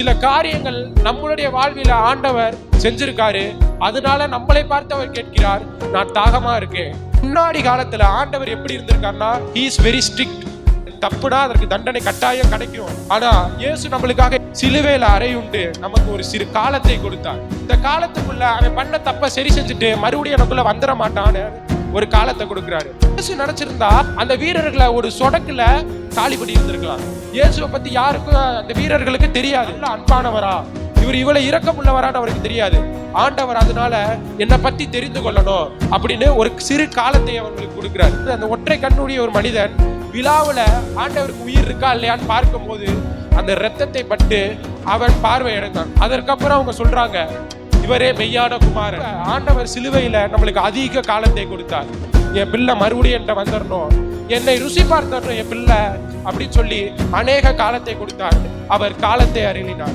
சில காரியங்கள் நம்மளுடைய வாழ்வில ஆண்டவர் செஞ்சிருக்காரு. அதனால நம்மளை பார்த்து அவர் கேட்கிறார், நான் தாகமா இருக்கேன். முன்னாடி காலத்துல ஆண்டவர் எப்படி இருந்திருக்காருன்னா, he is very strict. தப்புனா அதற்கு தண்டனை கட்டாயம் கிடைக்கும். ஆனா இயேசு நம்மளுக்காக சிலுவையில அறையுண்டு நமக்கு ஒரு சிறு காலத்தை கொடுத்தார். இந்த காலத்துக்குள்ள அவன் பண்ண தப்ப சரி செஞ்சுட்டு மறுபடியும் எனக்குள்ள வந்துட மாட்டான்னு ஒரு காலத்தை கொடுக்கிறாரு. இயேசு நினைச்சிருந்தா அந்த வீரர்களை ஒரு சொடக்குல காலிபடி இருந்திருக்கலாம். இயேசுவை பத்தி யாருக்கும் அந்த வீரர்களுக்கு தெரியாது. அன்பானவரா, இவர் இவ்வளவு இரக்கமுள்ளவரான்னு அவருக்கு தெரியாது. ஆண்டவர் அதனால என்னை பத்தி தெரிந்து கொள்ளணும் அப்படின்னு ஒரு சிறு காலத்தை அவங்களுக்கு கொடுக்கிறார். அந்த ஒற்றை கண்ணுடைய ஒரு மனிதன் விழாவுல ஆண்டவருக்கு உயிர் இருக்கா இல்லையான்னு பார்க்கும் போது அந்த இரத்தத்தை பட்டு அவன் பார்வை இழந்தான். அதற்கப்புறம் அவங்க சொல்றாங்க, இவரே மெய்யான குமாரன். ஆண்டவர் சிலுவையில நம்மளுக்கு அதிக காலத்தை கொடுத்தார். என் பிள்ளை மறுபடியும் என்கிட்ட வந்துடணும், என்னை ருசி பார்த்தரணும் என் பிள்ளை அப்படின்னு சொல்லி அநேக காலத்தை கொடுத்தார். அவர் காலத்தை அருளினார்.